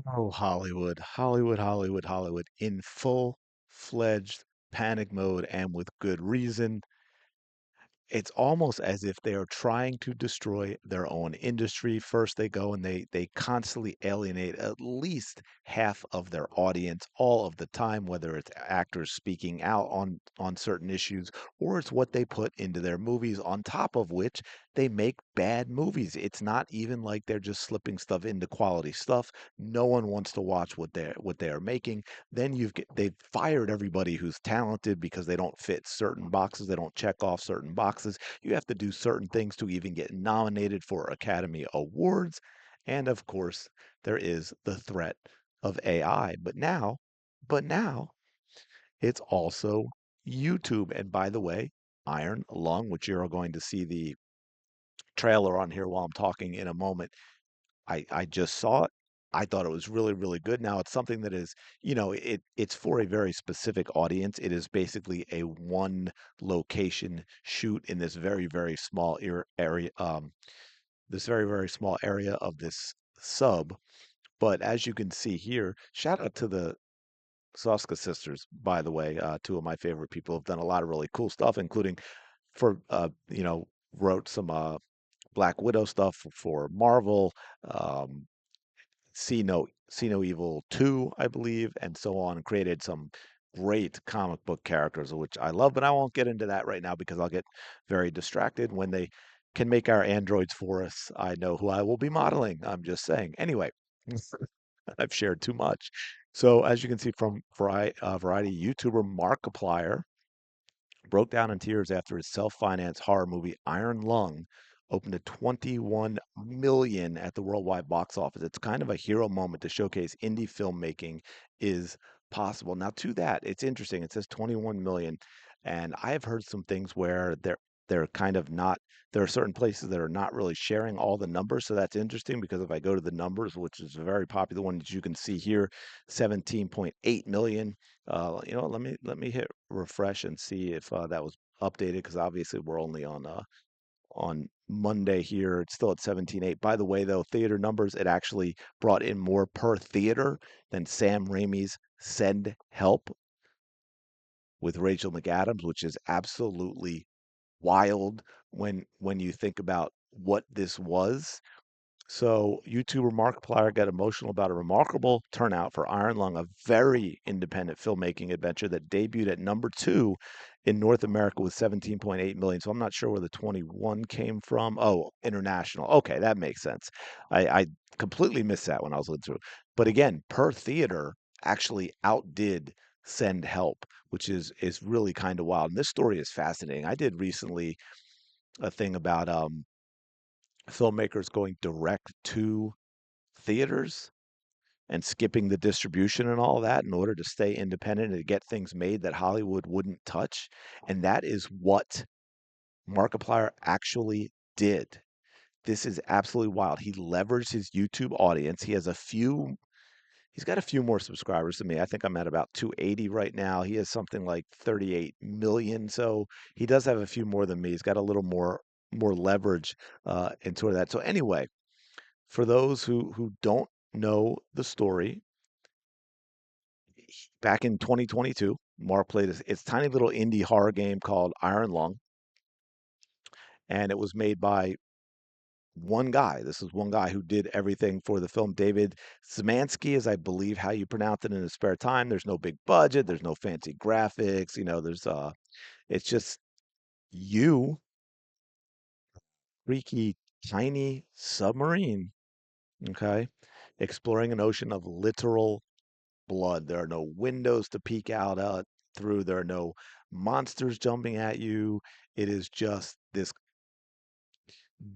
Oh, Hollywood, Hollywood, Hollywood, Hollywood, in full-fledged panic mode and with good reason. It's almost as if they are trying to destroy their own industry. First, they go and they constantly alienate at least half of their audience all of the time, whether it's actors speaking out on certain issues or it's what they put into their movies, on top of which they make bad movies. It's not even like they're just slipping stuff into quality stuff. No one wants to watch what they are making. Then they've fired everybody who's talented because they don't fit certain boxes, they don't check off certain boxes. You have to do certain things to even get nominated for Academy Awards. And of course, there is the threat of AI. But now it's also YouTube. And by the way, Iron Lung, which you're going to see the trailer on here while I'm talking in a moment, I just saw it. I thought it was really, really good. Now it's something that is, it's for a very specific audience. It is basically a one location shoot in this very, very small area, this very, very small area of this sub. But as you can see here, shout out to the Soska sisters, by the way, two of my favorite people have done a lot of really cool stuff, including for wrote some Black Widow stuff for Marvel. Um, See No Evil 2, I believe, and so on, and created some great comic book characters, which I love, but I won't get into that right now because I'll get very distracted. When they can make our androids for us, I know who I will be modeling. I'm just saying. Anyway, I've shared too much. So as you can see from Variety YouTuber Markiplier broke down in tears after his self-financed horror movie Iron Lung opened at 21 million at the worldwide box office. It's kind of a hero moment to showcase indie filmmaking is possible. Now, to that, it's interesting. It says 21 million, and I have heard some things where they're kind of not. There are certain places that are not really sharing all the numbers, so that's interesting because if I go to the numbers, which is a very popular one that you can see here, 17.8 million. Let me hit refresh and see if that was updated because obviously we're only on Monday here. It's still at 17.8. By the way, though, theater numbers, it actually brought in more per theater than Sam Raimi's Send Help with Rachel McAdams, which is absolutely wild when you think about what this was. So YouTuber Markiplier got emotional about a remarkable turnout for Iron Lung, a very independent filmmaking adventure that debuted at number two in North America with 17.8 million. So I'm not sure where the 21 came from. Oh, international. Okay, that makes sense. I completely missed that when I was looking through. But again, per theater actually outdid Send Help, which is really kind of wild. And this story is fascinating. I did recently a thing about filmmakers going direct to theaters and skipping the distribution and all that in order to stay independent and to get things made that Hollywood wouldn't touch. And that is what Markiplier actually did. This is absolutely wild. He leveraged his YouTube audience. He's got a few more subscribers than me. I think I'm at about 280 right now. He has something like 38 million. So he does have a few more than me. He's got a little more leverage and sort of that. So anyway, for those who don't know the story, back in 2022, Mark played this tiny little indie horror game called Iron Lung, and it was made by one guy. This is one guy who did everything for the film. David Szymanski is, I believe, how you pronounce it in his spare time. There's no big budget. There's no fancy graphics. It's just you, freaky tiny submarine. Okay, exploring an ocean of literal blood. There are no windows to peek out through. There are no monsters jumping at you. It is just this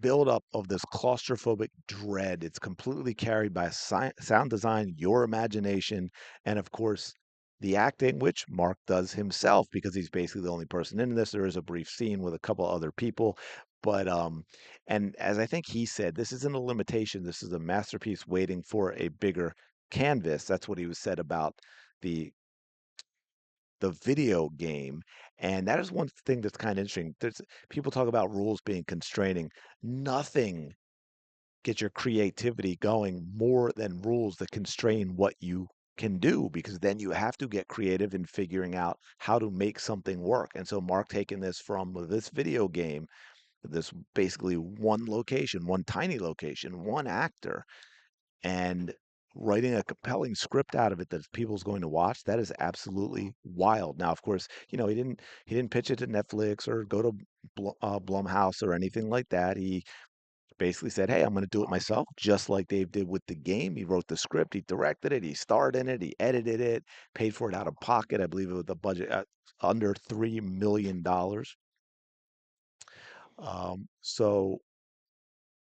buildup of this claustrophobic dread. It's completely carried by sound design, your imagination, and of course, the acting, which Mark does himself because he's basically the only person in this. There is a brief scene with a couple other people, but and as I think he said, this isn't a limitation. This is a masterpiece waiting for a bigger canvas. That's what he was said about the the video game. And that is one thing that's kind of interesting. There's people talk about rules being constraining. Nothing get your creativity going more than rules that constrain what you can do, because then you have to get creative in figuring out how to make something work. And so Mark taking this from this video game, this basically one location, one tiny location, one actor, and writing a compelling script out of it that people's going to watch, that is absolutely wild. Now, of course, he didn't pitch it to Netflix or go to Blumhouse or anything like that. He basically said, "Hey, I'm going to do it myself, just like Dave did with the game." He wrote the script, he directed it, he starred in it, he edited it, paid for it out of pocket. I believe it was a budget under $3 million. So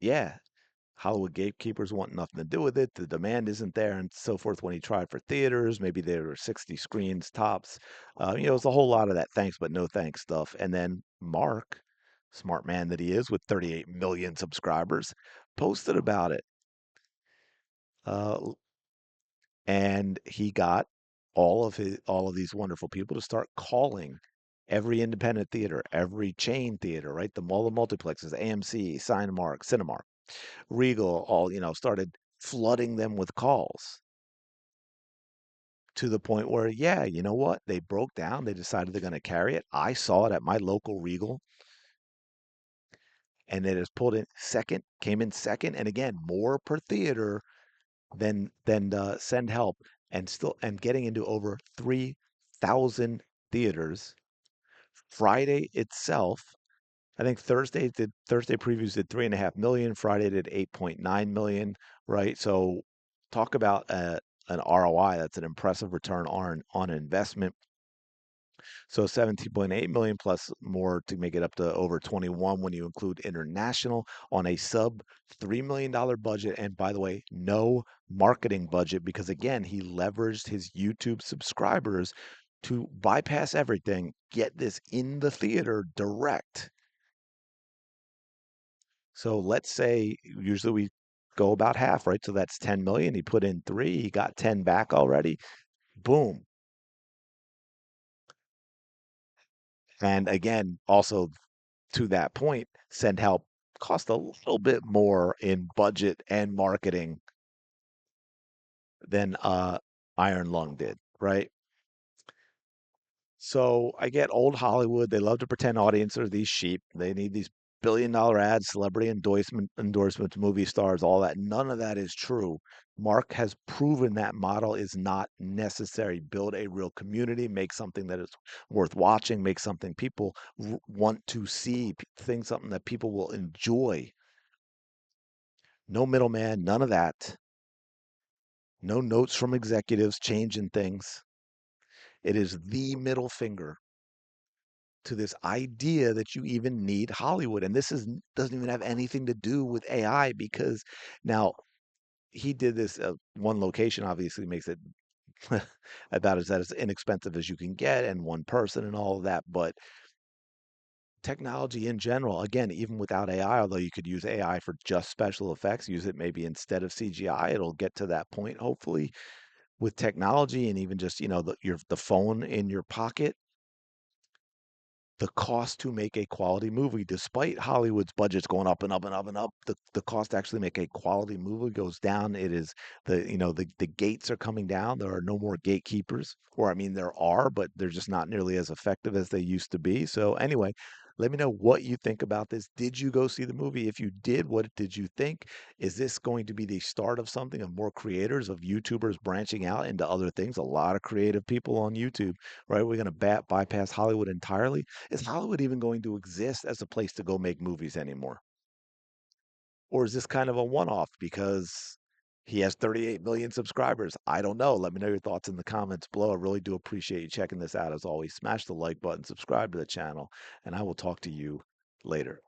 yeah, Hollywood gatekeepers want nothing to do with it. The demand isn't there, and so forth. When he tried for theaters, maybe there were 60 screens tops. It's a whole lot of that thanks but no thanks stuff. And then Mark, smart man that he is, with 38 million subscribers, posted about it. Uh, and he got all of these wonderful people to start calling every independent theater, every chain theater, right? All the multiplexes, AMC, Cinemark, Regal, all, started flooding them with calls to the point where, yeah, you know what? They broke down. They decided they're going to carry it. I saw it at my local Regal, and it has pulled in second, came in second, and again, more per theater than Send Help, and getting into over 3,000 theaters. Friday itself, I think Thursday previews did 3.5 million. Friday did 8.9 million. Right, so talk about an ROI. That's an impressive return on investment. So 17.8 million plus more to make it up to over 21 when you include international, on a sub $3 million budget. And by the way, no marketing budget, because again, he leveraged his YouTube subscribers to bypass everything, get this in the theater direct. So let's say usually we go about half, right? So that's 10 million. He put in three, he got 10 back already. Boom. And again, also to that point, Send Help cost a little bit more in budget and marketing than Iron Lung did, right? So I get old Hollywood. They love to pretend audience are these sheep. They need these billion-dollar ads, celebrity endorsements, movie stars, all that. None of that is true. Mark has proven that model is not necessary. Build a real community, make something that is worth watching, make something people want to see, things something that people will enjoy. No middleman, none of that. No notes from executives changing things. It is the middle finger to this idea that you even need Hollywood. And this doesn't even have anything to do with AI, because now he did this one location obviously makes it about as inexpensive as you can get, and one person and all of that. But technology in general, again, even without AI, although you could use AI for just special effects, use it maybe instead of CGI, it'll get to that point hopefully with technology. And even just, the phone in your pocket, the cost to make a quality movie, despite Hollywood's budgets going up and up and up and up, the cost to actually make a quality movie goes down. It is the gates are coming down. There are no more gatekeepers, or I mean, there are, but they're just not nearly as effective as they used to be. So anyway, let me know what you think about this. Did you go see the movie? If you did, what did you think? Is this going to be the start of something, of more creators, of YouTubers branching out into other things? A lot of creative people on YouTube, right? We're going to bypass Hollywood entirely. Is Hollywood even going to exist as a place to go make movies anymore? Or is this kind of a one-off because he has 38 million subscribers? I don't know. Let me know your thoughts in the comments below. I really do appreciate you checking this out. As always, smash the like button, subscribe to the channel, and I will talk to you later.